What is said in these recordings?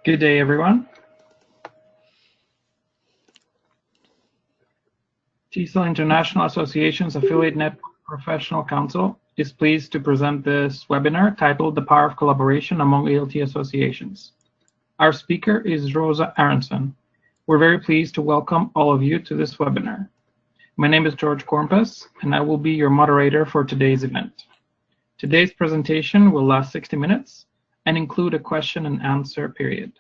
Good day, everyone. TESOL International Association's Affiliate Network Professional Council is pleased to present this webinar titled The Power of Collaboration Among ELT Associations. Our speaker is Rosa Aronson. We're very pleased to welcome all of you to this webinar. My name is George Cornpas, and I will be your moderator for today's event. Today's presentation will last 60 minutes and include a question and answer period.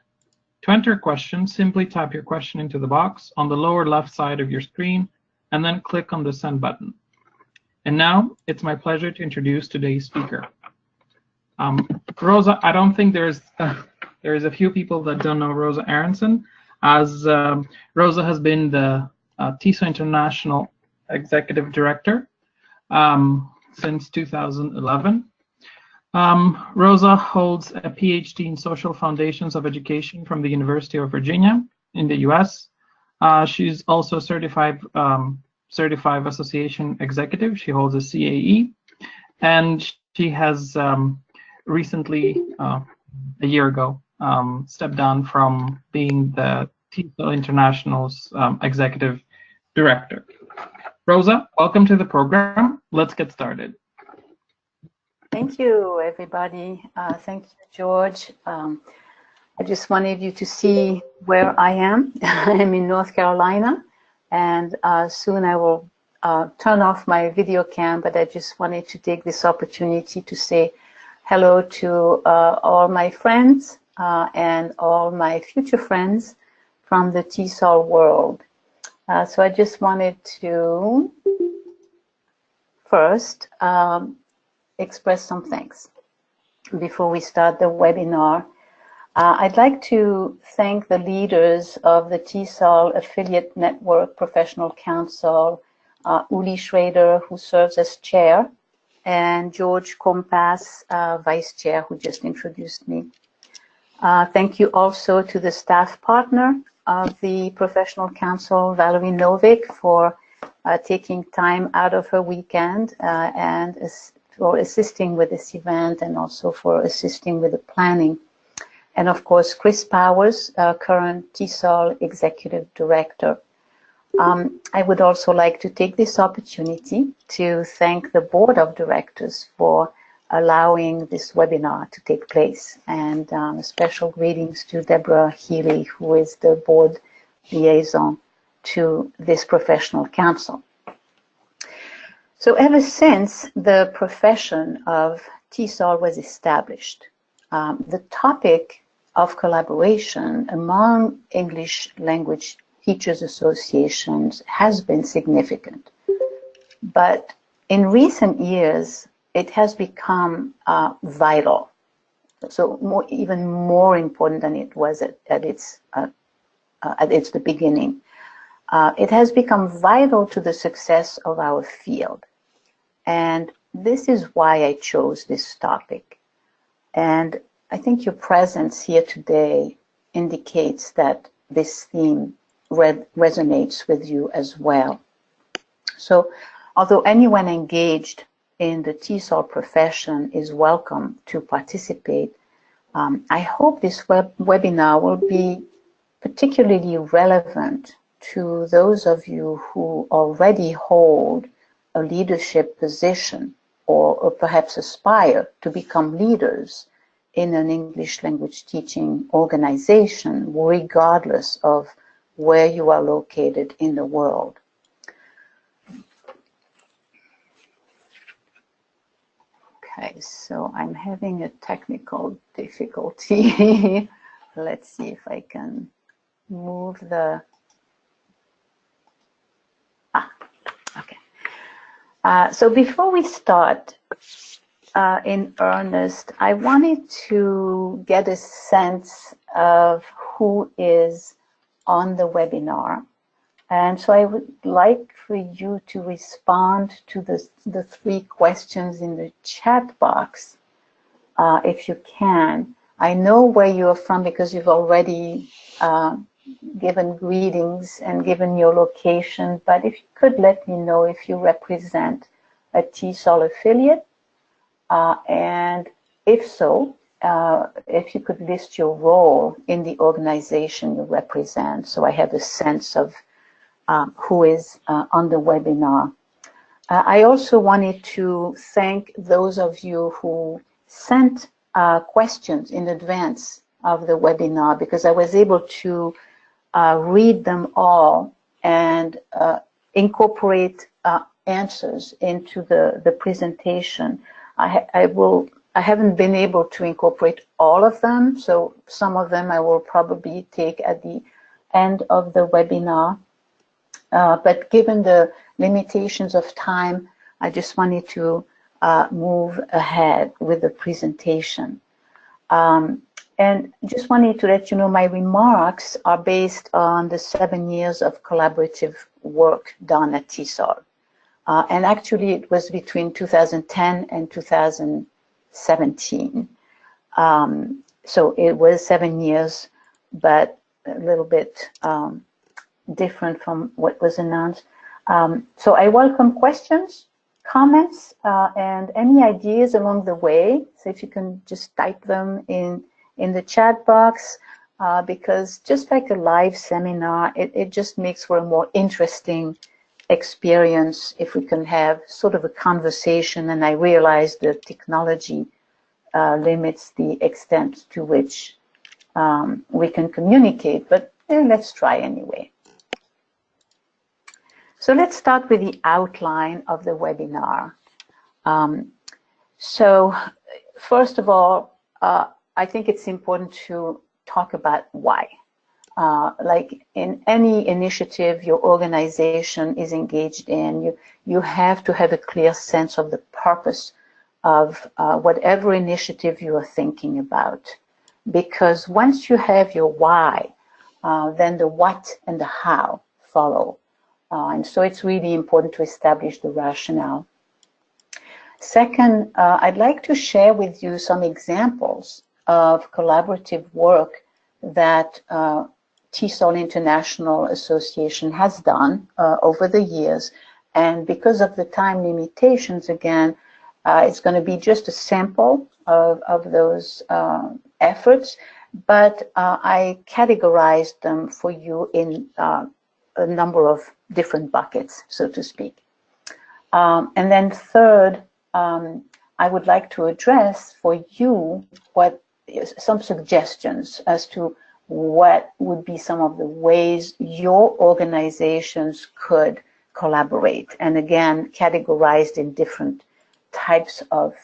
To enter a question, simply type your question into the box on the lower left side of your screen and then click on the send button. And now it's my pleasure to introduce today's speaker. Rosa, I don't think there's a few people that don't know Rosa Aronson, as Rosa has been the TESOL International Executive Director since 2011. Rosa holds a PhD in Social Foundations of Education from the University of Virginia in the US. She's also certified association executive. She holds a CAE, and she has recently, a year ago, stepped down from being the TESOL International's executive director. Rosa, welcome to the program. Let's get started. Thank you, everybody. Thank you, George. I just wanted you to see where I am. I'm in North Carolina, and soon I will turn off my video cam, but I just wanted to take this opportunity to say hello to all my friends and all my future friends from the TESOL world. So I just wanted to first express some thanks before we start the webinar. I'd like to thank the leaders of the TESOL Affiliate Network Professional Council, Uli Schrader, who serves as chair, and George Cornpas, vice chair, who just introduced me. Thank you also to the staff partner of the Professional Council, Valerie Novick, for taking time out of her weekend and for assisting with this event, and also for assisting with the planning. And of course, Chris Powers, current TESOL Executive Director. I would also like to take this opportunity to thank the Board of Directors for allowing this webinar to take place. And special greetings to Deborah Healy, who is the board liaison to this professional council. So ever since the profession of TESOL was established, the topic of collaboration among English language teachers associations has been significant. But in recent years, it has become vital. So even more important than it was at its beginning. It has become vital to the success of our field. And this is why I chose this topic. And I think your presence here today indicates that this theme resonates with you as well. So although anyone engaged in the TESOL profession is welcome to participate, I hope this webinar will be particularly relevant to those of you who already hold a leadership position, or perhaps aspire to become leaders in an English language teaching organization, regardless of where you are located in the world. Okay, so I'm having a technical difficulty. Let's see if I can move the... okay. So before we start in earnest, I wanted to get a sense of who is on the webinar. And so I would like for you to respond to the 3 questions in the chat box, if you can. I know where you're from because you've already given greetings and given your location, but if you could let me know if you represent a TESOL affiliate, and if so, if you could list your role in the organization you represent, so I have a sense of who is on the webinar. I also wanted to thank those of you who sent questions in advance of the webinar, because I was able to read them all and incorporate answers into the presentation. I haven't been able to incorporate all of them, so some of them I will probably take at the end of the webinar. But given the limitations of time, I just wanted to move ahead with the presentation. And just wanted to let you know my remarks are based on the 7 years of collaborative work done at TESOL. And actually it was between 2010 and 2017. So it was 7 years, but a little bit different from what was announced. So I welcome questions, comments, and any ideas along the way. So if you can just type them in the chat box, because just like a live seminar, it just makes for a more interesting experience if we can have sort of a conversation. And I realize the technology limits the extent to which we can communicate, but let's try anyway. So let's start with the outline of the webinar. So first of all, I think it's important to talk about why. Like in any initiative your organization is engaged in, you have to have a clear sense of the purpose of whatever initiative you are thinking about. Because once you have your why, then the what and the how follow. And so it's really important to establish the rationale. Second, I'd like to share with you some examples of collaborative work that TESOL International Association has done over the years. And because of the time limitations, again, it's going to be just a sample of those efforts, but I categorized them for you in a number of different buckets, so to speak. And then third, I would like to address for you some suggestions as to what would be some of the ways your organizations could collaborate, and again, categorized in different types of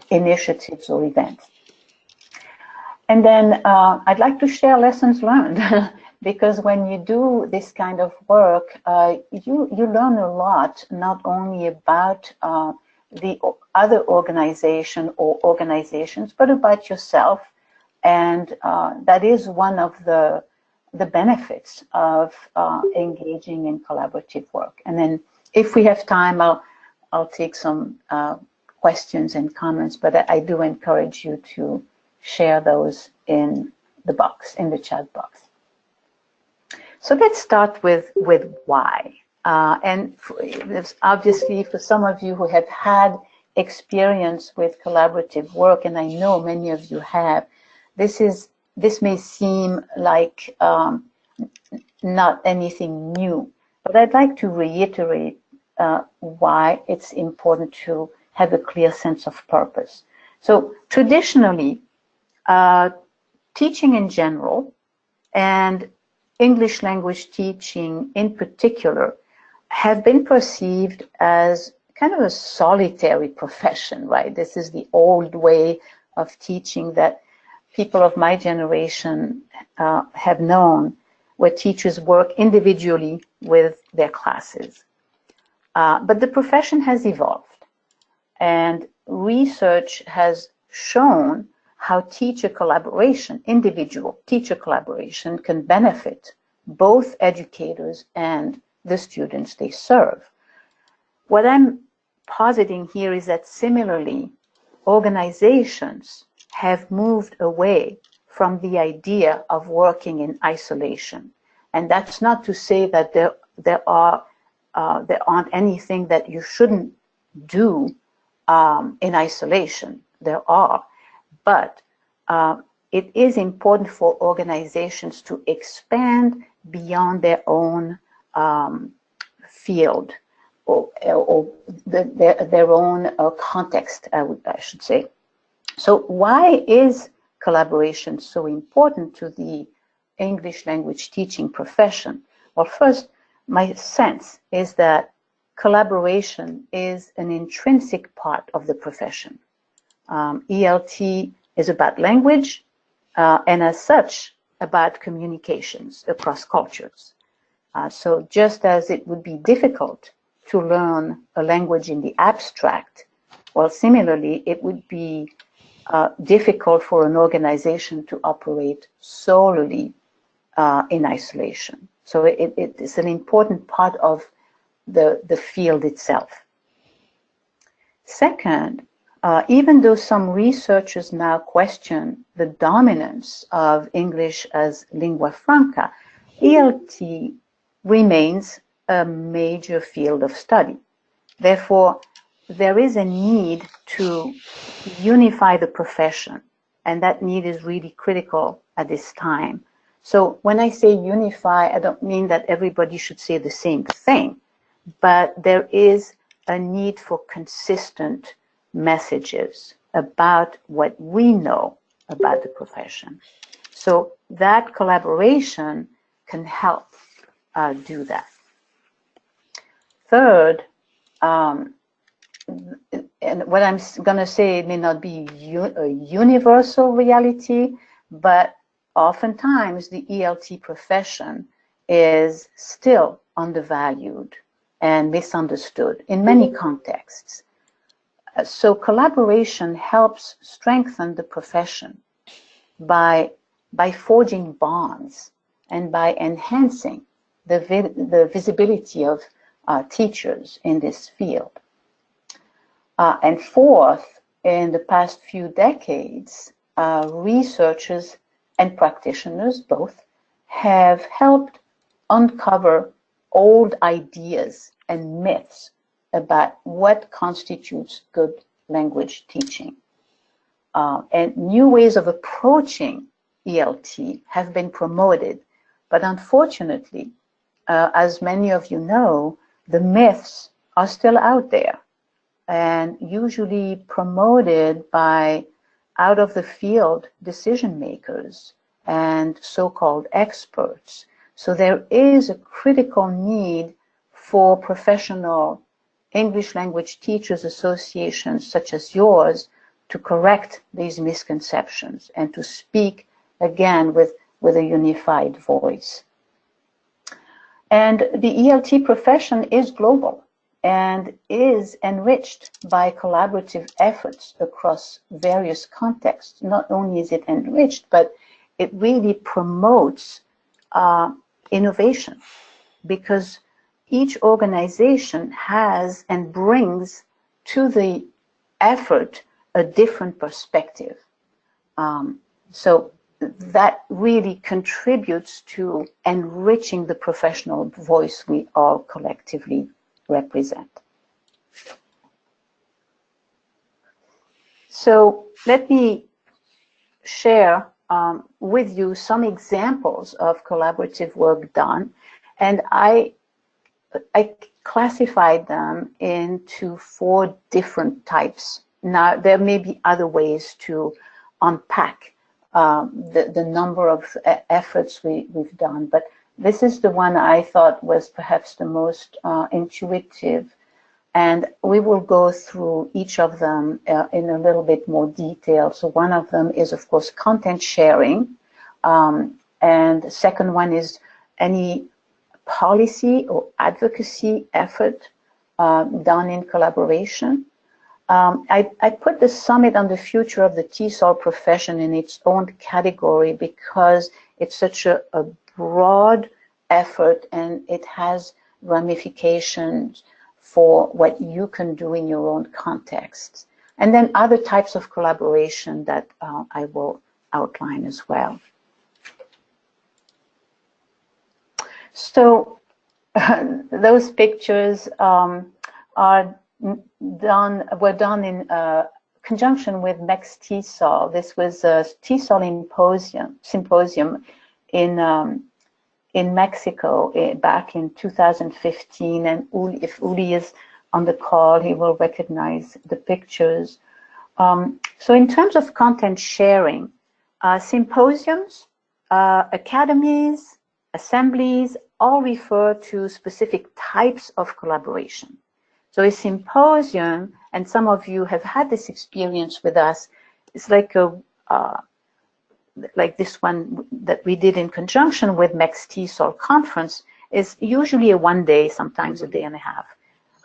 initiatives or events. And then I'd like to share lessons learned, because when you do this kind of work, you learn a lot, not only about the other organization or organizations, but about yourself. And that is one of the benefits of engaging in collaborative work. And then if we have time, I'll take some questions and comments, but I do encourage you to share those in the box, in the chat box. So let's start with why. And obviously for some of you who have had experience with collaborative work, and I know many of you have, this may seem like not anything new, but I'd like to reiterate why it's important to have a clear sense of purpose. So traditionally, teaching in general and English language teaching in particular have been perceived as kind of a solitary profession, right? This is the old way of teaching that people of my generation have known, where teachers work individually with their classes. But the profession has evolved, and research has shown how teacher collaboration, individual teacher collaboration, can benefit both educators and the students they serve. What I'm positing here is that similarly, organizations have moved away from the idea of working in isolation. And that's not to say that there aren't anything that you shouldn't do in isolation. There are. But it is important for organizations to expand beyond their own field or their own context, I should say. So why is collaboration so important to the English language teaching profession? Well, first, my sense is that collaboration is an intrinsic part of the profession. ELT is about language, and as such, about communications across cultures. So just as it would be difficult to learn a language in the abstract, well, similarly, it would be difficult for an organization to operate solely in isolation. So it is an important part of the field itself. Second, even though some researchers now question the dominance of English as lingua franca, ELT remains a major field of study. Therefore, there is a need to unify the profession, and that need is really critical at this time. So when I say unify, I don't mean that everybody should say the same thing, but there is a need for consistent messages about what we know about the profession. So that collaboration can help do that. Third, and what I'm going to say may not be a universal reality, but oftentimes the ELT profession is still undervalued and misunderstood in many contexts. So collaboration helps strengthen the profession by forging bonds and by enhancing the visibility of teachers in this field. And fourth, in the past few decades, researchers and practitioners both have helped uncover old ideas and myths about what constitutes good language teaching. And new ways of approaching ELT have been promoted, but unfortunately, as many of you know, the myths are still out there and usually promoted by out-of-the-field decision makers and so-called experts. So there is a critical need for professional English language teachers associations such as yours to correct these misconceptions and to speak again with a unified voice. And the ELT profession is global and is enriched by collaborative efforts across various contexts. Not only is it enriched, but it really promotes innovation, because each organization has and brings to the effort a different perspective. So that really contributes to enriching the professional voice we all collectively represent. So let me share with you some examples of collaborative work done, and I classified them into 4 different types. Now, there may be other ways to unpack the number of efforts we've done, but this is the one I thought was perhaps the most intuitive, and we will go through each of them in a little bit more detail. So one of them is, of course, content sharing, and the second one is any policy or advocacy effort done in collaboration. I put the summit on the future of the TESOL profession in its own category because it's such a broad effort and it has ramifications for what you can do in your own context. And then other types of collaboration that I will outline as well. So those pictures were done in conjunction with MEX TESOL. This was a TESOL symposium in Mexico back in 2015. And if Uli is on the call, he will recognize the pictures. So in terms of content sharing, symposiums, academies, assemblies, all refer to specific types of collaboration. So a symposium, and some of you have had this experience with us, it's like this one that we did in conjunction with MEX TESOL conference, is usually a 1 day, sometimes a day and a half,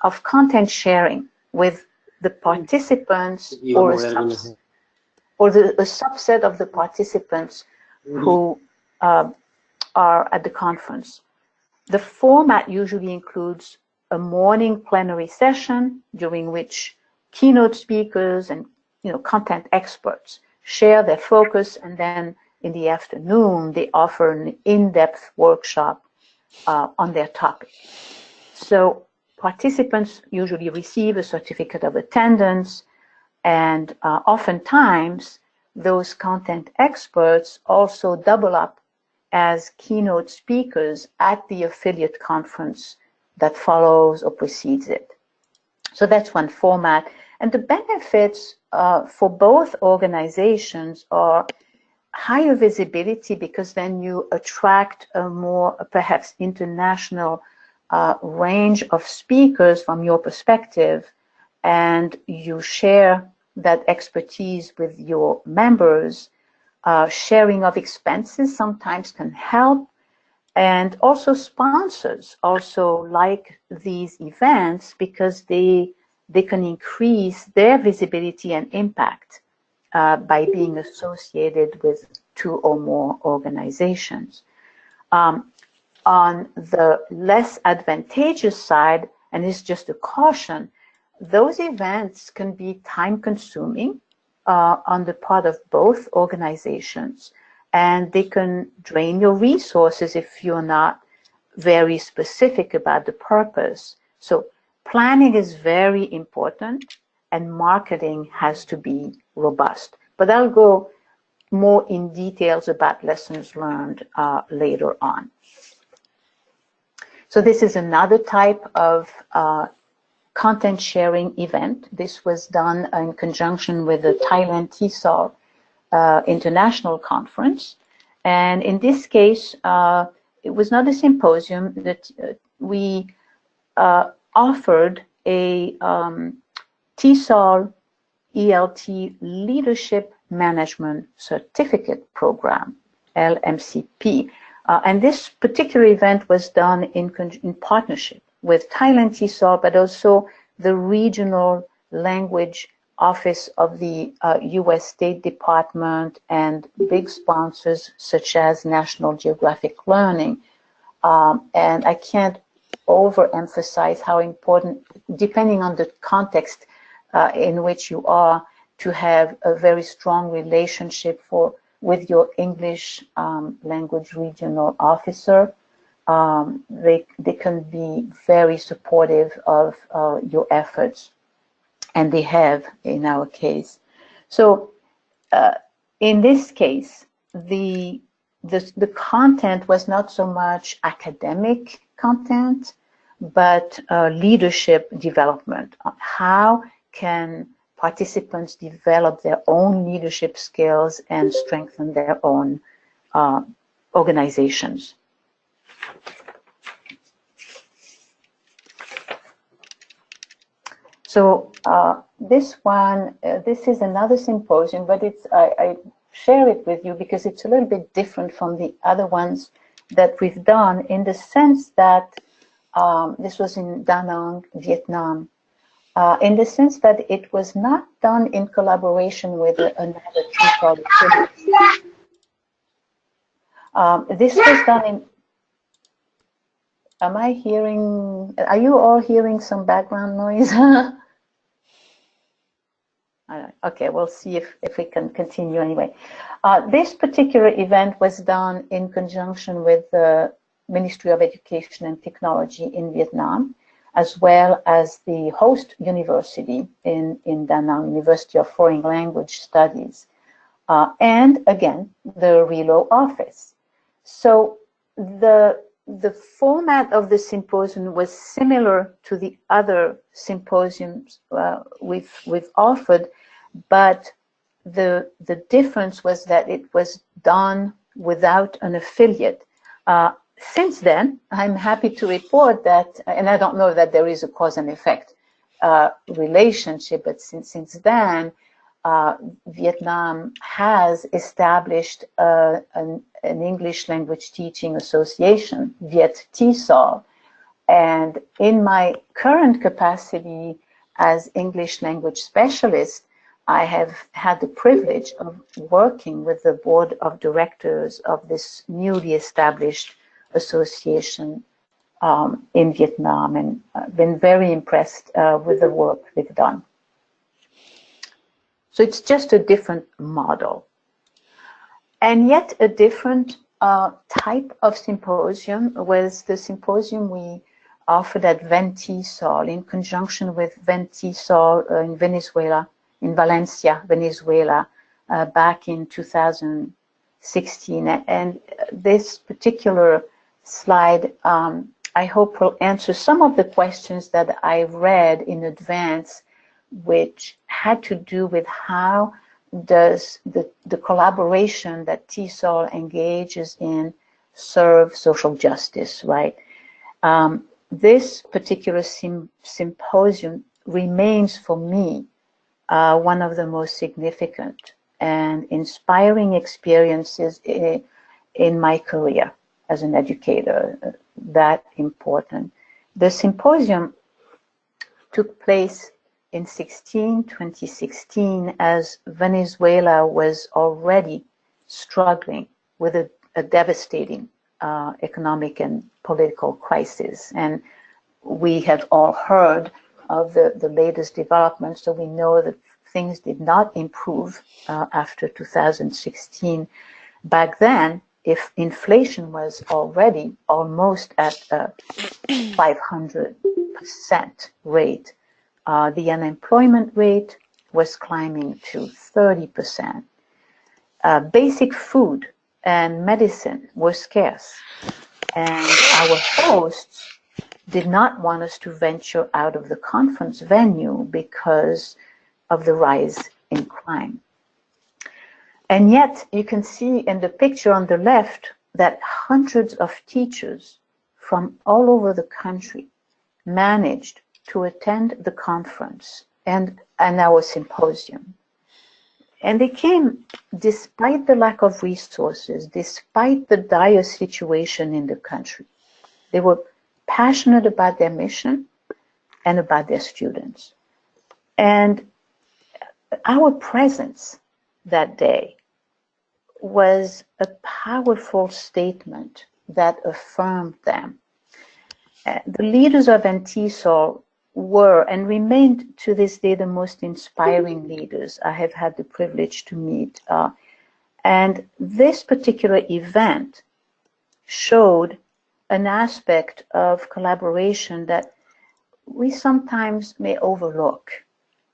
of content sharing with the participants or a subset of the participants who are at the conference. The format usually includes a morning plenary session during which keynote speakers and content experts share their focus, and then in the afternoon they offer an in-depth workshop on their topic. So participants usually receive a certificate of attendance, and oftentimes those content experts also double up as keynote speakers at the affiliate conference that follows or precedes it. So that's one format. And the benefits for both organizations are higher visibility, because then you attract a more perhaps international range of speakers from your perspective, and you share that expertise with your members. Sharing of expenses sometimes can help, and also sponsors also like these events because they can increase their visibility and impact by being associated with 2 or more organizations. On the less advantageous side, and it's just a caution, those events can be time-consuming on the part of both organizations, and they can drain your resources if you're not very specific about the purpose. So planning is very important, and marketing has to be robust. But I'll go more in details about lessons learned later on. So this is another type of content sharing event. This was done in conjunction with the Thailand TESOL International Conference. And in this case, it was not a symposium, that we offered a TESOL ELT Leadership Management Certificate Program, LMCP. And this particular event was done in partnership with Thailand TESOL, but also the Regional Language Office of the US State Department and big sponsors such as National Geographic Learning. And I can't overemphasize how important, depending on the context in which you are, to have a very strong relationship with your English language regional officer. They can be very supportive of your efforts, and they have in our case. So in this case, the content was not so much academic content, but leadership development. How can participants develop their own leadership skills and strengthen their own organizations? So this is another symposium, but I share it with you because it's a little bit different from the other ones that we've done, in the sense that this was in Da Nang, Vietnam, in the sense that it was not done in collaboration with another TESOL affiliate. This was done in, are you all hearing some background noise? Okay, we'll see if we can continue anyway. This particular event was done in conjunction with the Ministry of Education and Technology in Vietnam. as well as the host university in Da Nang, University of Foreign Language Studies, and again, the Relo office. So the format of the symposium was similar to the other symposiums we've offered, but the difference was that it was done without an affiliate. Since then, I'm happy to report that, and I don't know that there is a cause and effect relationship, but since then, Vietnam has established an English language teaching association, Viet TESOL, and in my current capacity as English language specialist, I have had the privilege of working with the board of directors of this newly established association in Vietnam, and been very impressed with the work they've done. So it's just a different model, and yet a different type of symposium was the symposium we offered at VenTESOL in conjunction with VenTESOL in Venezuela, in Valencia, Venezuela, back in 2016. And this particular slide, I hope will answer some of the questions that I read in advance, which had to do with how does the collaboration that TESOL engages in serve social justice, right? This particular symposium remains for me one of the most significant and inspiring experiences in my career as an educator, that important. The symposium took place in 2016, as Venezuela was already struggling with a devastating economic and political crisis. And we have all heard of the latest developments, so we know that things did not improve after 2016. Back then, if inflation was already almost at a 500% rate, the unemployment rate was climbing to 30%. Basic food and medicine were scarce, and our hosts did not want us to venture out of the conference venue because of the rise in crime. And yet, you can see in the picture on the left that hundreds of teachers from all over the country managed to attend the conference and our symposium. And they came despite the lack of resources, despite the dire situation in the country. They were passionate about their mission and about their students. And our presence that day was a powerful statement that affirmed them. The leaders of TESOL were and remained to this day the most inspiring leaders I have had the privilege to meet. And this particular event showed an aspect of collaboration that we sometimes may overlook.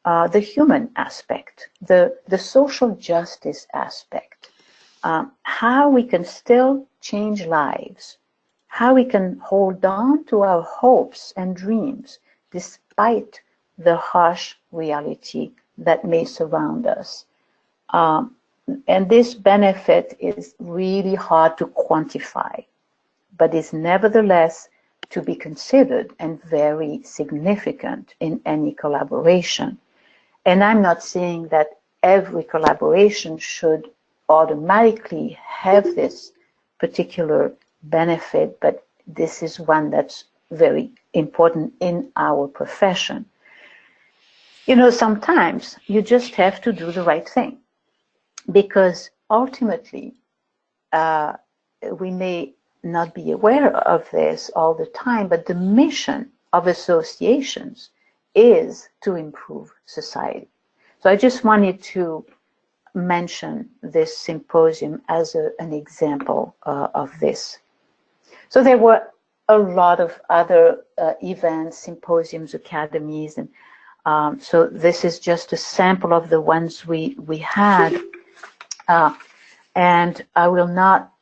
The human aspect, the social justice aspect, how we can still change lives, how we can hold on to our hopes and dreams despite the harsh reality that may surround us. And this benefit is really hard to quantify, but is nevertheless to be considered and very significant in any collaboration. And I'm not saying that every collaboration should automatically have this particular benefit, but this is one that's very important in our profession. You know, sometimes you just have to do the right thing, because ultimately we may not be aware of this all the time, but the mission of associations is to improve society. So I just wanted to mention this symposium as an example of this. So there were a lot of other events, symposiums, academies, and so this is just a sample of the ones we had. And I will not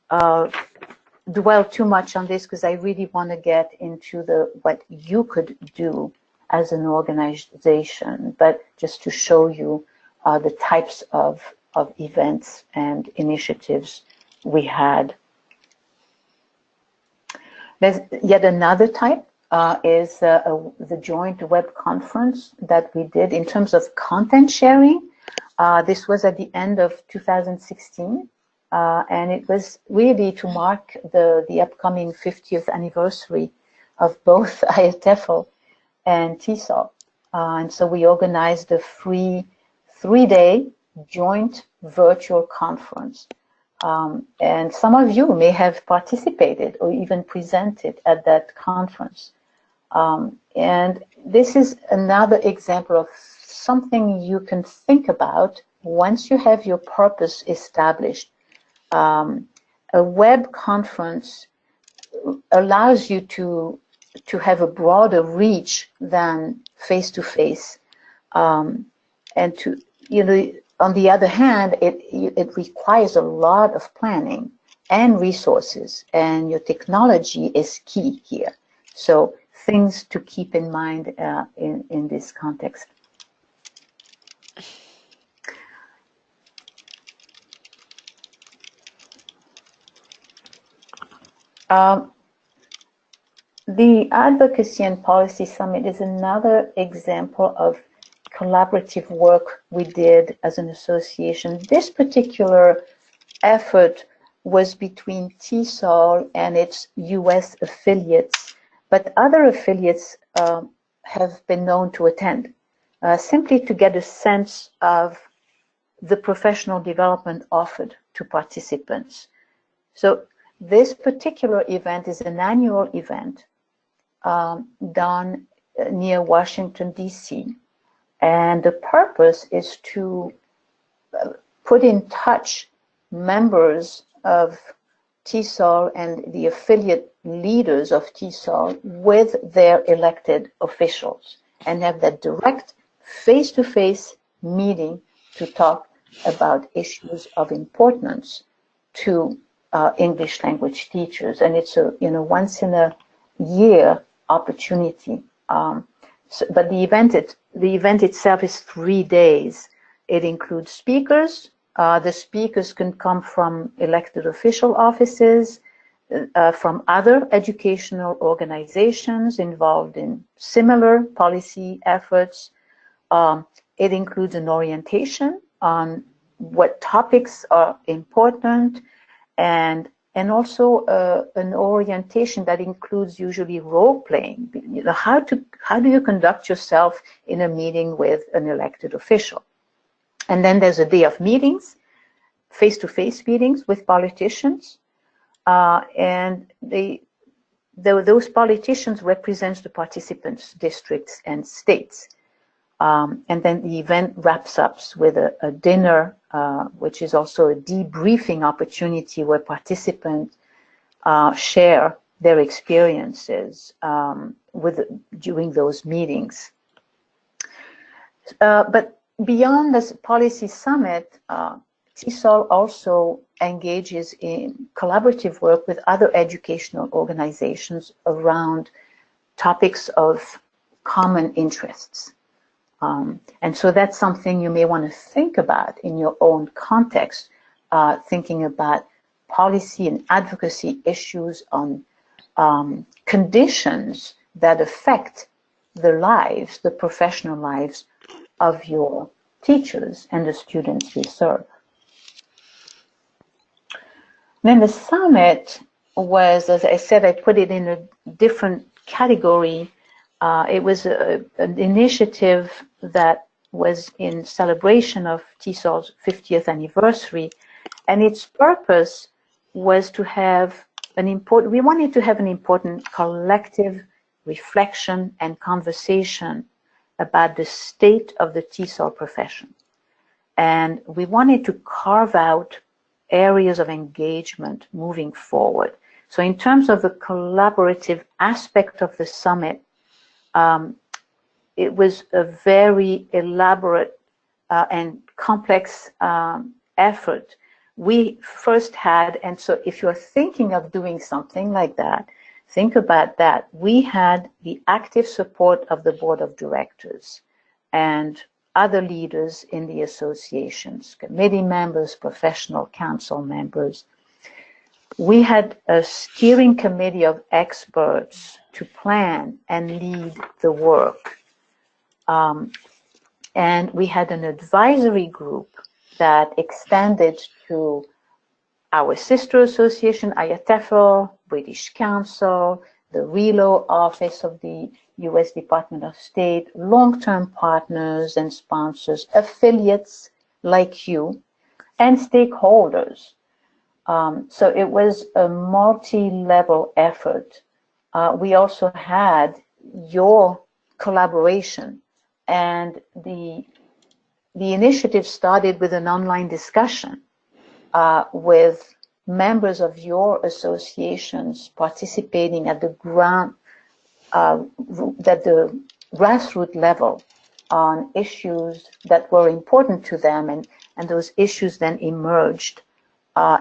dwell too much on this because I really want to get into what you could do as an organization, but just to show you the types of events and initiatives we had. There's yet another type is the joint web conference that we did in terms of content sharing. This was at the end of 2016. And it was really to mark the upcoming 50th anniversary of both TEFL and TESOL. And so we organized a free 3-day joint virtual conference. And some of you may have participated or even presented at that conference. And this is another example of something you can think about once you have your purpose established. A web conference allows you to have a broader reach than face-to-face, and to, you know, on the other hand, it requires a lot of planning and resources, and your technology is key here. So things to keep in mind in this context. The Advocacy and Policy Summit is another example of collaborative work we did as an association. This particular effort was between TESOL and its US affiliates, but other affiliates have been known to attend, simply to get a sense of the professional development offered to participants. So this particular event is an annual event done near Washington, D.C. And the purpose is to put in touch members of TESOL and the affiliate leaders of TESOL with their elected officials and have that direct face-to-face meeting to talk about issues of importance to English language teachers. And it's a once in a year opportunity. But the event itself is 3 days. It includes speakers. The speakers can come from elected official offices, from other educational organizations involved in similar policy efforts. It includes an orientation on what topics are important, and also an orientation that includes usually role-playing. You know, how do you conduct yourself in a meeting with an elected official? And then there's a day of meetings, face-to-face meetings with politicians, and those politicians represent the participants' districts and states. And then the event wraps up with a dinner, which is also a debriefing opportunity where participants share their experiences during those meetings. But beyond this policy summit, TESOL also engages in collaborative work with other educational organizations around topics of common interests. And so that's something you may want to think about in your own context, thinking about policy and advocacy issues on conditions that affect the lives, the professional lives of your teachers and the students you serve. Then the summit was, as I said, I put it in a different category. It was an initiative that was in celebration of TESOL's 50th anniversary, and its purpose was to have we wanted to have an important collective reflection and conversation about the state of the TESOL profession. And we wanted to carve out areas of engagement moving forward. So in terms of the collaborative aspect of the summit, it was a very elaborate and complex effort. We first had, and so if you're thinking of doing something like that, think about that. We had the active support of the board of directors and other leaders in the associations, committee members, professional council members. We had a steering committee of experts to plan and lead the work. And we had an advisory group that extended to our sister association, TESOL, British Council, the RELO office of the U.S. Department of State, long-term partners and sponsors, affiliates like you, and stakeholders. So it was a multi-level effort. We also had your collaboration, and the initiative started with an online discussion with members of your associations participating at the grassroots level on issues that were important to them, and those issues then emerged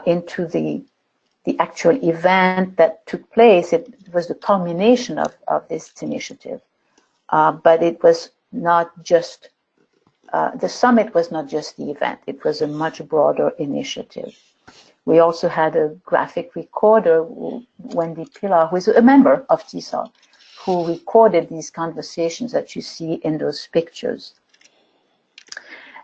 into the actual event that took place. It was the culmination of this initiative, but it was not just, the summit was not just the event, it was a much broader initiative. We also had a graphic recorder, Wendy Pilar, who is a member of TESOL, who recorded these conversations that you see in those pictures.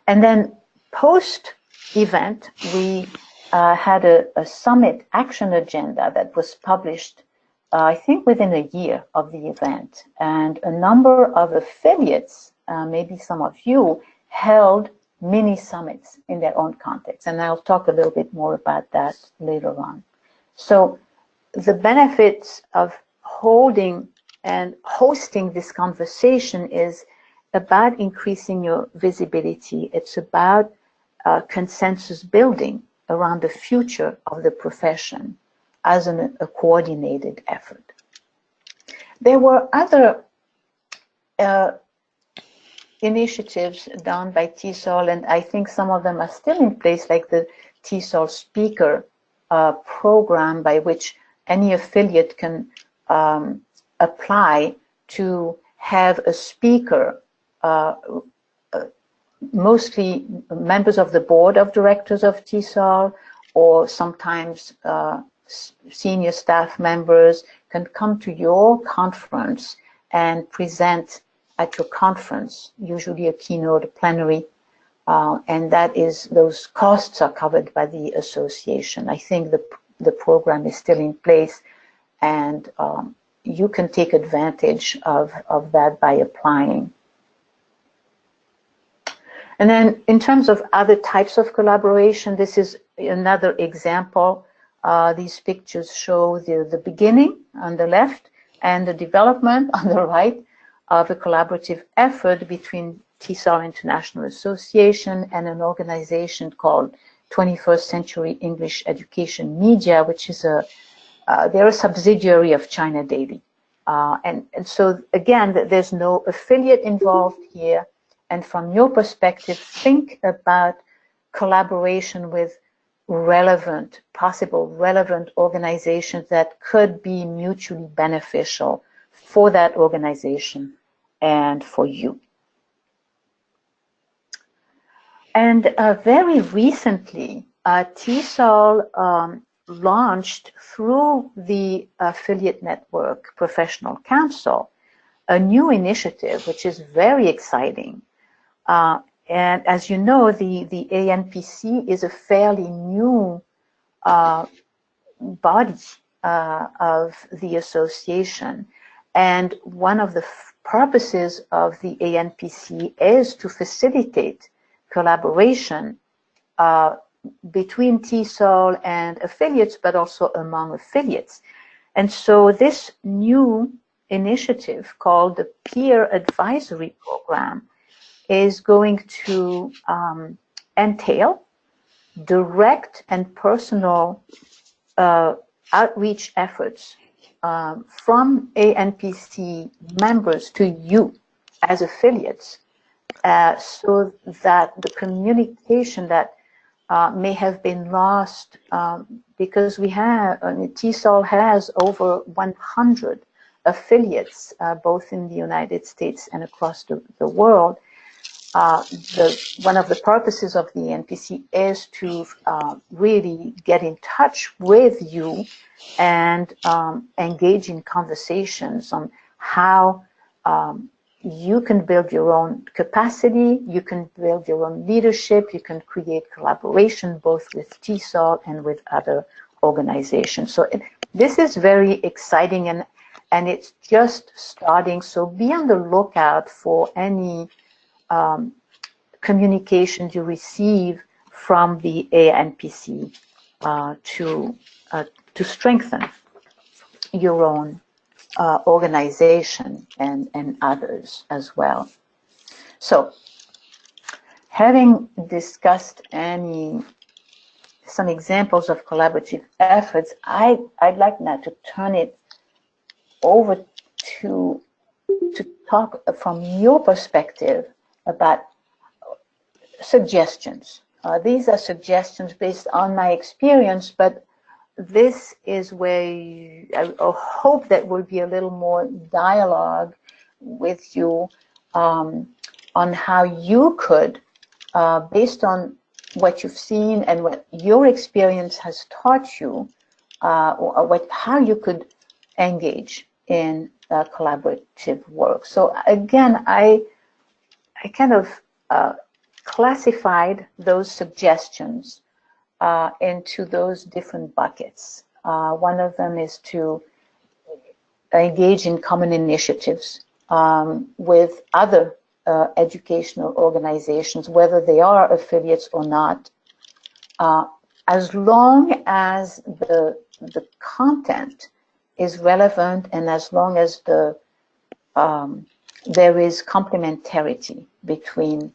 And then post-event, we had a summit action agenda that was published, I think within a year of the event. And a number of affiliates, maybe some of you, held mini summits in their own context. And I'll talk a little bit more about that later on. So the benefits of holding and hosting this conversation is about increasing your visibility. It's about consensus building around the future of the profession as a coordinated effort. There were other initiatives done by TESOL, and I think some of them are still in place, like the TESOL Speaker program, by which any affiliate can apply to have a speaker, mostly members of the board of directors of TESOL, or sometimes senior staff members can come to your conference and present at your conference, usually a keynote, a plenary, and those costs are covered by the association. I think the program is still in place, and you can take advantage of that by applying. And then in terms of other types of collaboration, this is another example. These pictures show the beginning on the left and the development on the right of a collaborative effort between TCR International Association and an organization called 21st Century English Education Media, which is they're a subsidiary of China Daily. And so again, there's no affiliate involved here. And from your perspective, think about collaboration with possible relevant organizations that could be mutually beneficial for that organization and for you. And very recently, TESOL launched through the affiliate network Professional Council a new initiative, which is very exciting. And as you know, the ANPC is a fairly new body of the association. And one of the purposes of the ANPC is to facilitate collaboration between TESOL and affiliates, but also among affiliates. And so this new initiative called the Peer Advisory Program is going to entail direct and personal outreach efforts from ANPC members to you as affiliates, so that the communication that may have been lost, because we have, TESOL has over 100 affiliates, both in the United States and across the world. One of the purposes of the NPC is to really get in touch with you and engage in conversations on how you can build your own capacity, you can build your own leadership, you can create collaboration both with TESOL and with other organizations. So this is very exciting, and it's just starting. So be on the lookout for any communications you receive from the ANPC to strengthen your own organization and others as well. So, having discussed some examples of collaborative efforts, I'd like now to turn it over to talk from your perspective about suggestions. These are suggestions based on my experience, but this is where I hope that will be a little more dialogue with you on how you could, based on what you've seen and what your experience has taught you, or how you could engage in collaborative work. So again, I kind of classified those suggestions into those different buckets. One of them is to engage in common initiatives with other educational organizations, whether they are affiliates or not, as long as the content is relevant and as long as there is complementarity between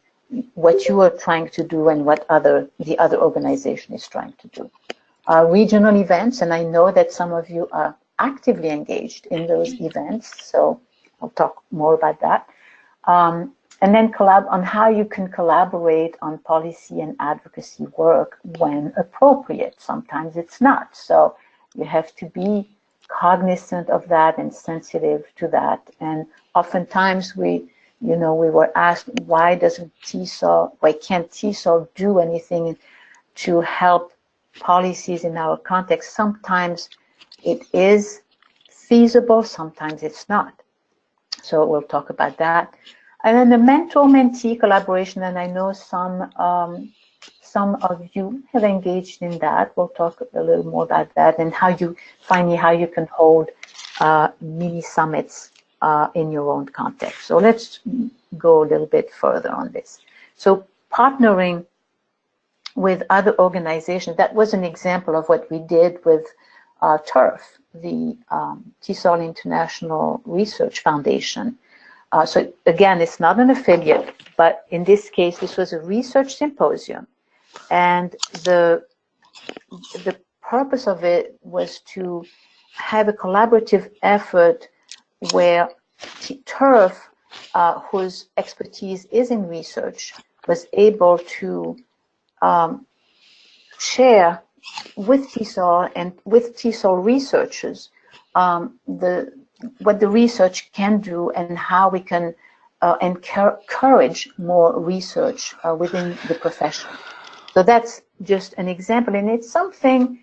what you are trying to do and what the other organization is trying to do. Regional events, and I know that some of you are actively engaged in those events, so I'll talk more about that. And then on how you can collaborate on policy and advocacy work when appropriate. Sometimes it's not, so you have to be cognizant of that and sensitive to that. And oftentimes we were asked, why can't TESOL do anything to help policies in our context? Sometimes it is feasible, sometimes it's not. So we'll talk about that. And then the mentor-mentee collaboration, and I know some of you have engaged in that. We'll talk a little more about that, and how you can hold mini summits in your own context. So let's go a little bit further on this. So partnering with other organizations, that was an example of what we did with TERF, the TESOL International Research Foundation. So again, it's not an affiliate, but in this case, this was a research symposium. And the purpose of it was to have a collaborative effort where TERF, whose expertise is in research, was able to share with TESOL and with TESOL researchers what the research can do and how we can encourage more research within the profession. So that's just an example, and it's something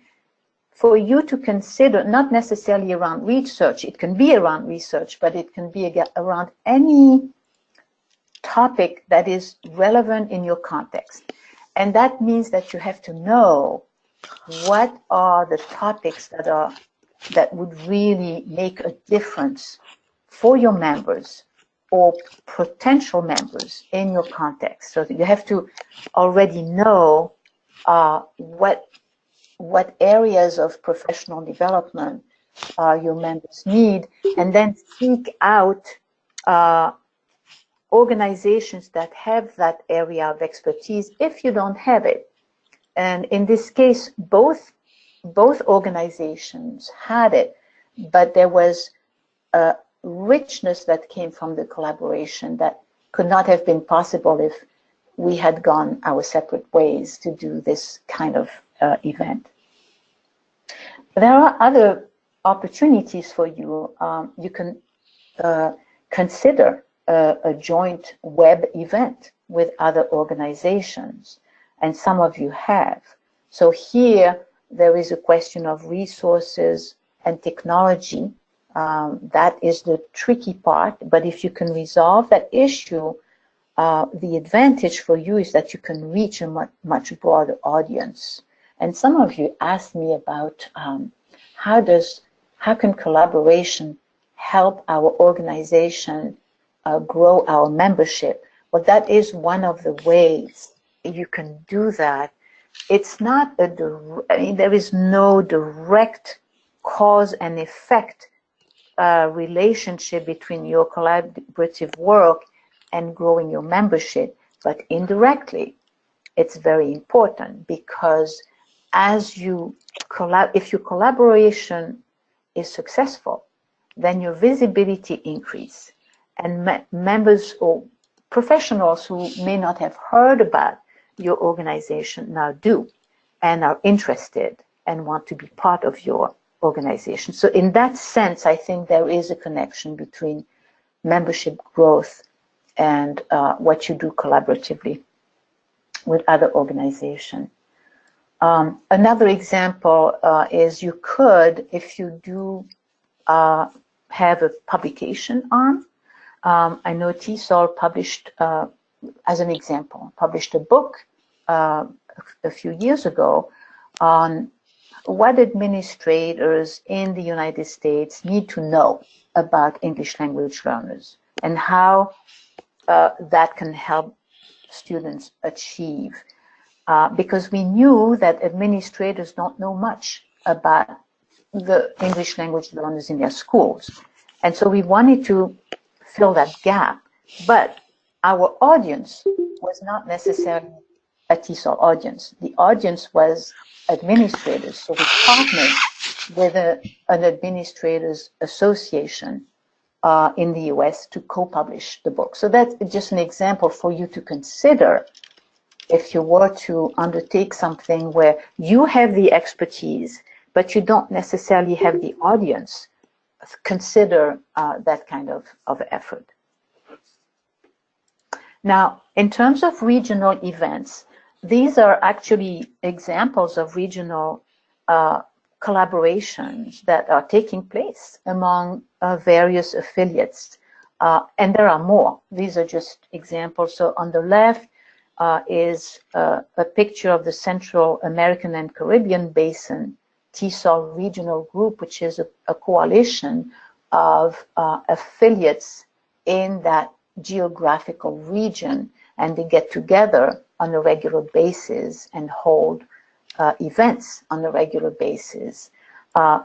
for you to consider, not necessarily around research. It can be around research, but it can be around any topic that is relevant in your context. And that means that you have to know what are the topics that would really make a difference for your members or potential members in your context. So you have to already know what areas of professional development your members need, and then seek out organizations that have that area of expertise if you don't have it. And in this case, both both organizations had it, but there was a richness that came from the collaboration that could not have been possible if we had gone our separate ways to do this kind of event. There are other opportunities for you. You can consider a joint web event with other organizations, and some of you have. So here there is a question of resources and technology. That is the tricky part, but if you can resolve that issue, the advantage for you is that you can reach a much broader audience. And some of you asked me about how can collaboration help our organization grow our membership? Well, that is one of the ways you can do that. It's not there is no direct cause and effect relationship between your collaborative work and growing your membership, but indirectly, it's very important, because as you if your collaboration is successful, then your visibility increase, and members or professionals who may not have heard about your organization now do, and are interested and want to be part of your organization. So in that sense, I think there is a connection between membership growth and what you do collaboratively with other organizations. Another example is you could, if you do have a publication arm. I know TESOL published, as an example, published a book a few years ago on what administrators in the United States need to know about English language learners, and how that can help students achieve. Because we knew that administrators don't know much about the English language learners in their schools. And so we wanted to fill that gap. But our audience was not necessarily a TESOL audience. The audience was administrators. So we partnered with an administrators association in the US to co-publish the book. So that's just an example for you to consider if you were to undertake something where you have the expertise, but you don't necessarily have the audience. Consider that kind of effort. Now, in terms of regional events, these are actually examples of regional collaborations that are taking place among various affiliates. And there are more. These are just examples. So on the left is a picture of the Central American and Caribbean Basin TESOL Regional Group, which is a coalition of affiliates in that geographical region, and they get together on a regular basis and hold events on a regular basis.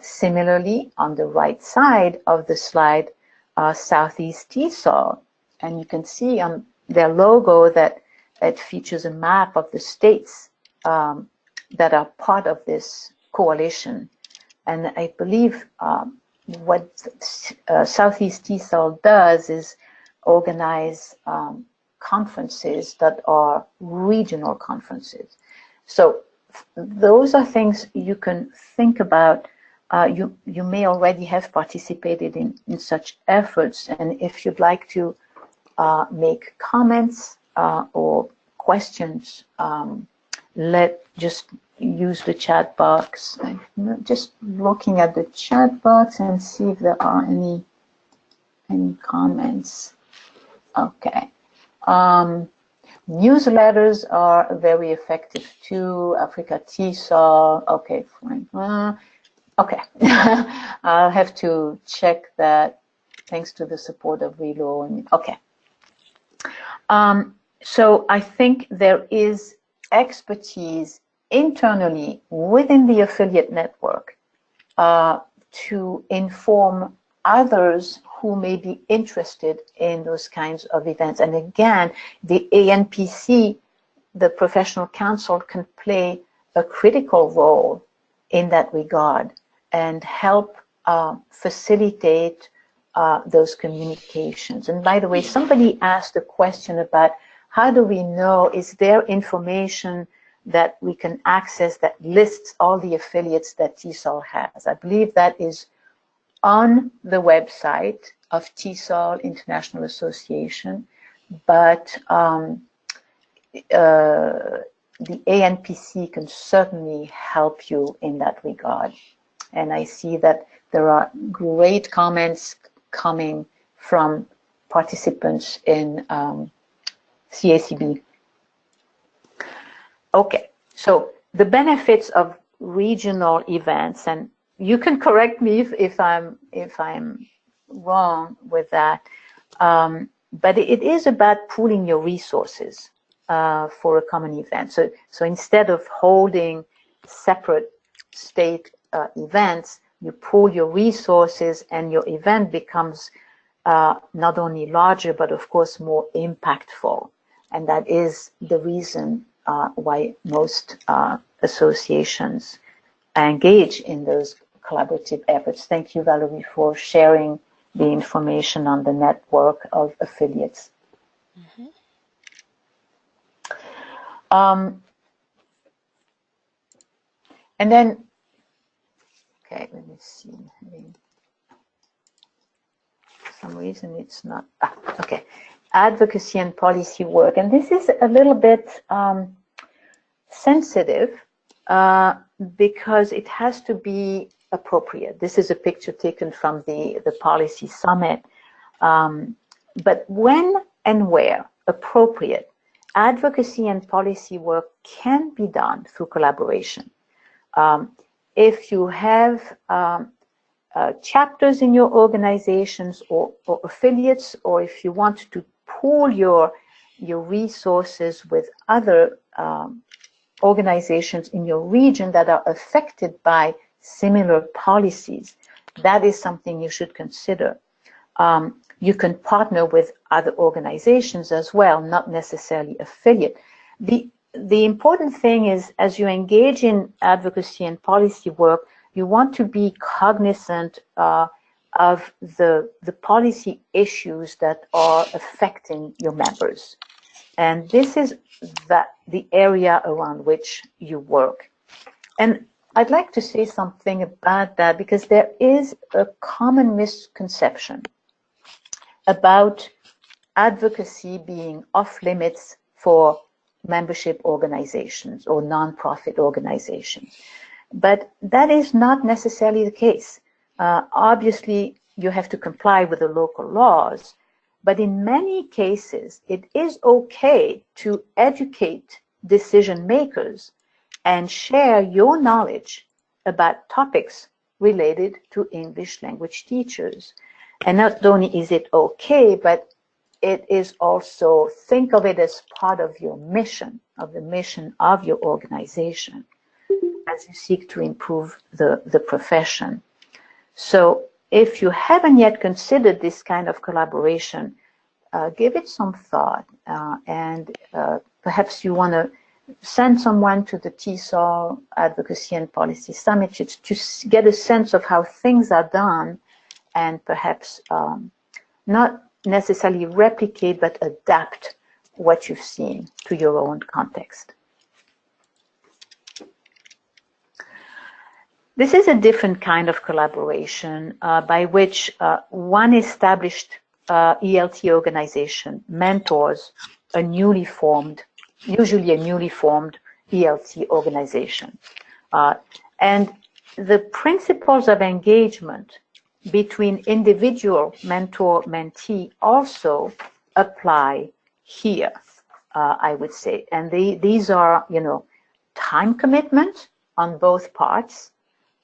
Similarly, on the right side of the slide, Southeast TESOL, and you can see on their logo that it features a map of the states that are part of this coalition. And I believe what Southeast TESOL does is organize conferences that are regional conferences. So those are things you can think about. You may already have participated in such efforts, and if you'd like to make comments or questions, just use the chat box. I'm just looking at the chat box and see if there are any comments. Okay. Newsletters are very effective too. Africa TESOL. Okay, fine. Okay. I'll have to check that. Thanks to the support of Relo. Okay. So I think there is expertise internally within the affiliate network to inform others who may be interested in those kinds of events. And again, the ANPC, the Professional Council, can play a critical role in that regard and help facilitate those communications. And by the way, somebody asked a question about how do we know, is there information that we can access that lists all the affiliates that TESOL has? I believe that is on the website of TESOL International Association, but the ANPC can certainly help you in that regard. And I see that there are great comments coming from participants in CACB. Okay, so the benefits of regional events, and you can correct me if I'm wrong with that, but it is about pooling your resources for a common event. So instead of holding separate state events, you pool your resources and your event becomes not only larger, but of course more impactful. And that is the reason why most associations engage in those collaborative efforts. Thank you, Valerie, for sharing the information on the network of affiliates. Mm-hmm. And then, okay, let me see. For some reason it's not, okay. Advocacy and policy work. And this is a little bit sensitive because it has to be appropriate. This is a picture taken from the policy summit. But when and where appropriate, advocacy and policy work can be done through collaboration. If you have chapters in your organizations or affiliates, or if you want to pool your resources with other organizations in your region that are affected by similar policies, that is something you should consider. You can partner with other organizations as well, not necessarily affiliate. The important thing is, as you engage in advocacy and policy work, you want to be cognizant of the policy issues that are affecting your members. And this is the area around which you work. And I'd like to say something about that, because there is a common misconception about advocacy being off limits for membership organizations or nonprofit organizations. But that is not necessarily the case. Obviously, you have to comply with the local laws, but in many cases, it is okay to educate decision makers and share your knowledge about topics related to English language teachers. And not only is it okay, but it is also, think of it as part of your mission, of the mission of your organization, as you seek to improve the profession. So if you haven't yet considered this kind of collaboration, give it some thought, and perhaps you want to send someone to the TESOL Advocacy and Policy Summit to get a sense of how things are done, and perhaps not necessarily replicate, but adapt what you've seen to your own context. This is a different kind of collaboration by which one established ELT organization mentors a newly formed, usually a newly formed ELT organization. And the principles of engagement between individual mentor-mentee also apply here, I would say. And these are, time commitment on both parts,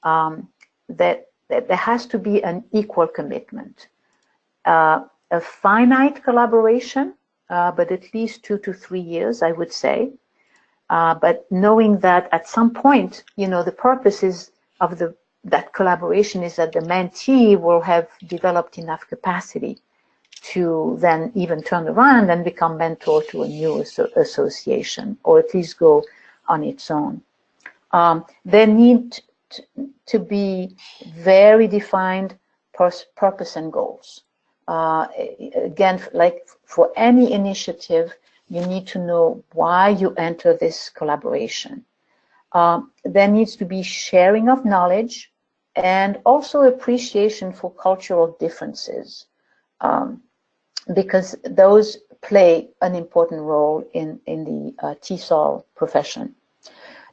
that there has to be an equal commitment. A finite collaboration, but at least 2 to 3 years, I would say. But knowing that at some point, the purpose is of that collaboration is that the mentee will have developed enough capacity to then even turn around and become mentor to a new association, or at least go on its own. There need to be very defined purpose and goals. Again, like for any initiative, you need to know why you enter this collaboration. There needs to be sharing of knowledge and also appreciation for cultural differences, because those play an important role in the TESOL profession.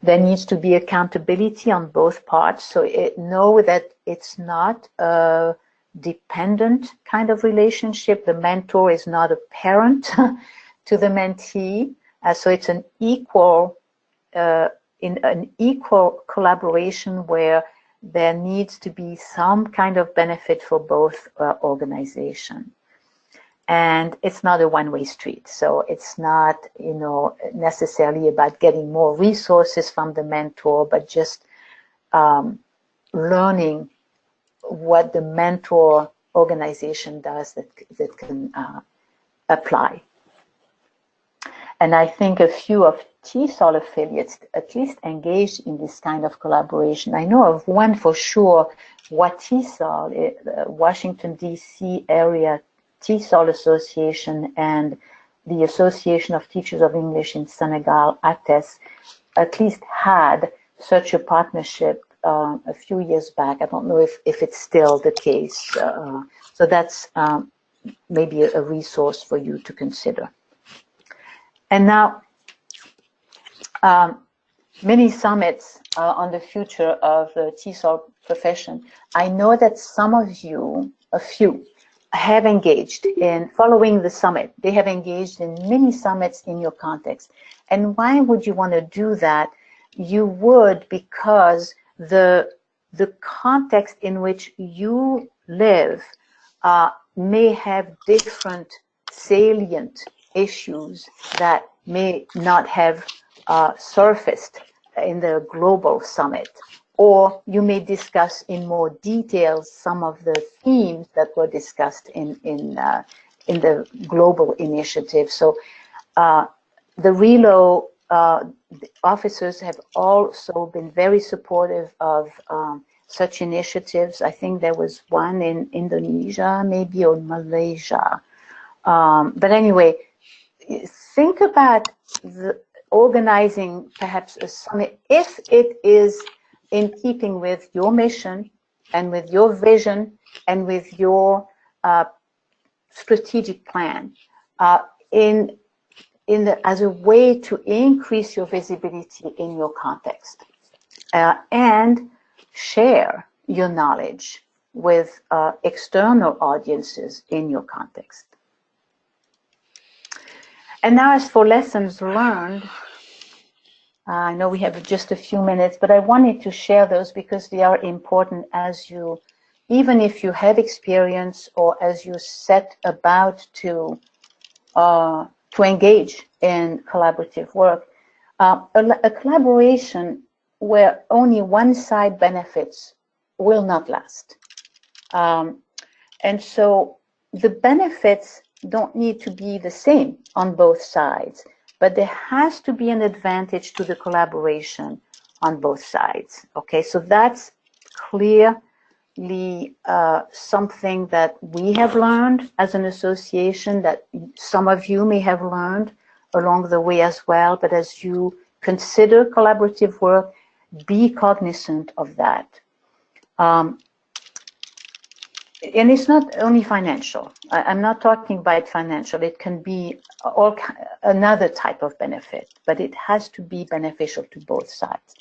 There needs to be accountability on both parts, so know that it's not a dependent kind of relationship. The mentor is not a parent to the mentee, so it's an equal in an equal collaboration where there needs to be some kind of benefit for both organizations. And it's not a one-way street, so it's not, you know, necessarily about getting more resources from the mentor, but just learning what the mentor organization does that can apply. And I think a few of TESOL affiliates at least engaged in this kind of collaboration. I know of one for sure, what TESOL, Washington, D.C. area TESOL Association and the Association of Teachers of English in Senegal, ATES, at least had such a partnership a few years back. I don't know if it's still the case. So that's maybe a resource for you to consider. And now, many summits on the future of the TESOL profession. I know that some of you, a few, have engaged in following the summit. They have engaged in many summits in your context. And why would you want to do that? You would because the context in which you live may have different salient issues that may not have surfaced in the global summit. Or you may discuss in more detail some of the themes that were discussed in the global initiative. So the RELO officers have also been very supportive of such initiatives. I think there was one in Indonesia, maybe, or Malaysia. But anyway, think about organizing perhaps a summit if it is in keeping with your mission and with your vision and with your strategic plan as a way to increase your visibility in your context and share your knowledge with external audiences in your context. And now as for lessons learned, I know we have just a few minutes, but I wanted to share those because they are important as you, even if you have experience or as you set about to engage in collaborative work. A collaboration where only one side benefits will not last. And so the benefits don't need to be the same on both sides, but there has to be an advantage to the collaboration on both sides. Okay, so that's clearly something that we have learned as an association, that some of you may have learned along the way as well. But as you consider collaborative work, be cognizant of that. And it's not only financial. I'm not talking about financial. It can be another type of benefit, but it has to be beneficial to both sides.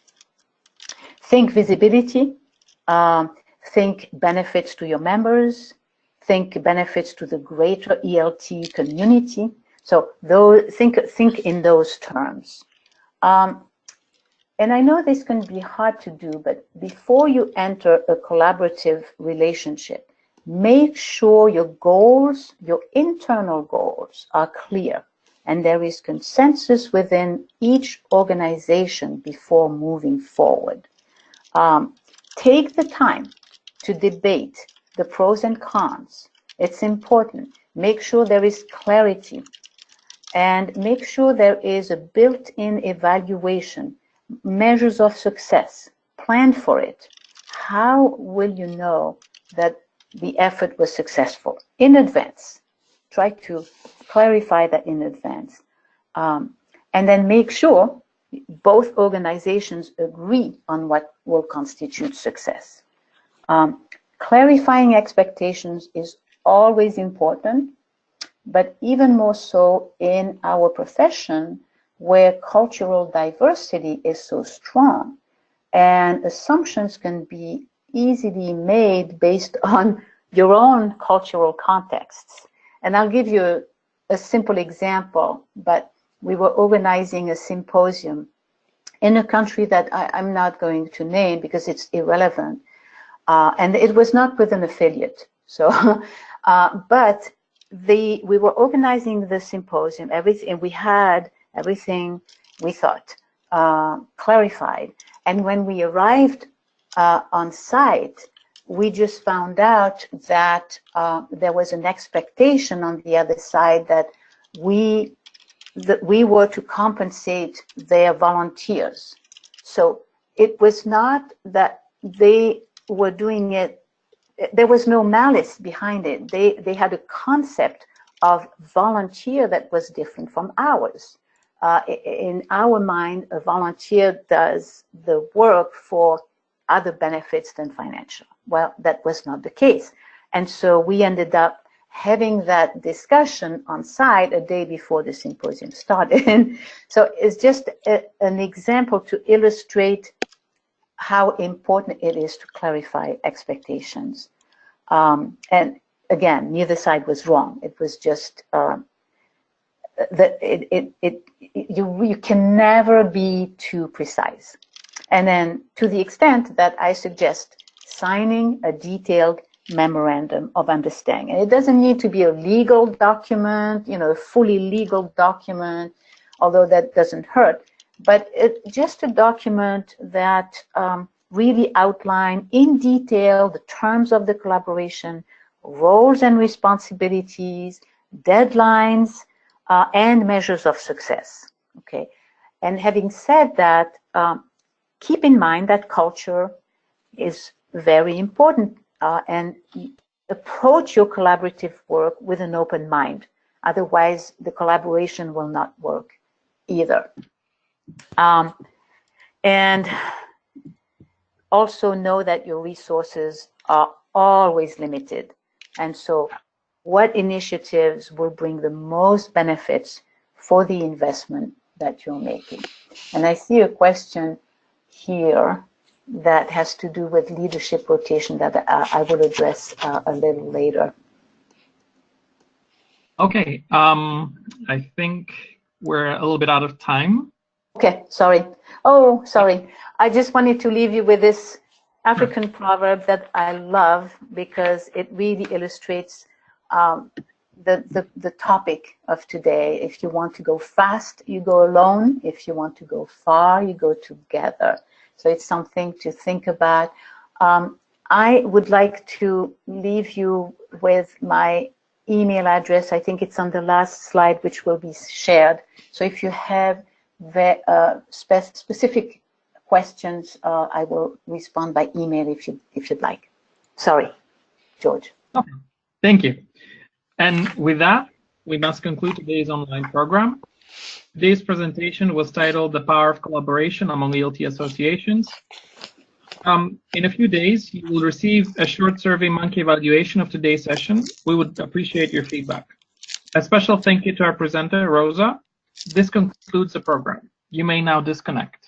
Think visibility. Think benefits to your members. Think benefits to the greater ELT community. So think in those terms. And I know this can be hard to do, but before you enter a collaborative relationship, make sure your goals, your internal goals, are clear and there is consensus within each organization before moving forward. Take the time to debate the pros and cons. It's important. Make sure there is clarity and make sure there is a built-in evaluation, measures of success, plan for it, how will you know that the effort was successful in advance? Try to clarify that in advance. And then make sure both organizations agree on what will constitute success. Clarifying expectations is always important, but even more so in our profession where cultural diversity is so strong and assumptions can be easily made based on your own cultural contexts. And I'll give you a simple example, but we were organizing a symposium in a country that I'm not going to name because it's irrelevant. And it was not with an affiliate. So, but we were organizing the symposium, everything, we had everything we thought clarified. And when we arrived on site, we just found out that there was an expectation on the other side that we were to compensate their volunteers. So it was not that they were doing it, there was no malice behind it. They had a concept of volunteer that was different from ours. In our mind, a volunteer does the work for other benefits than financial. Well, that was not the case. And so we ended up having that discussion on site a day before the symposium started. So it's just an example to illustrate how important it is to clarify expectations. And again, neither side was wrong. It was just that you can never be too precise. And then to the extent that I suggest signing a detailed memorandum of understanding. And it doesn't need to be a legal document, you know, a fully legal document, although that doesn't hurt, but just a document that really outline in detail the terms of the collaboration, roles and responsibilities, deadlines, and measures of success, okay? And having said that, keep in mind that culture is very important, and approach your collaborative work with an open mind. Otherwise, the collaboration will not work either. And also know that your resources are always limited. And so what initiatives will bring the most benefits for the investment that you're making? And I see a question here that has to do with leadership rotation that I will address a little later. Okay, I think we're a little bit out of time. Okay, sorry. Oh, sorry. I just wanted to leave you with this African proverb that I love because it really illustrates the topic of today. If you want to go fast, you go alone. If you want to go far, you go together. So it's something to think about. I would like to leave you with my email address. I think it's on the last slide, which will be shared. So if you have specific questions, I will respond by email if you'd like. Sorry, George. Okay. Thank you. And with that, we must conclude today's online program. Today's presentation was titled "The Power of Collaboration Among ELT Associations." In a few days, you will receive a short SurveyMonkey evaluation of today's session. We would appreciate your feedback. A special thank you to our presenter, Rosa. This concludes the program. You may now disconnect.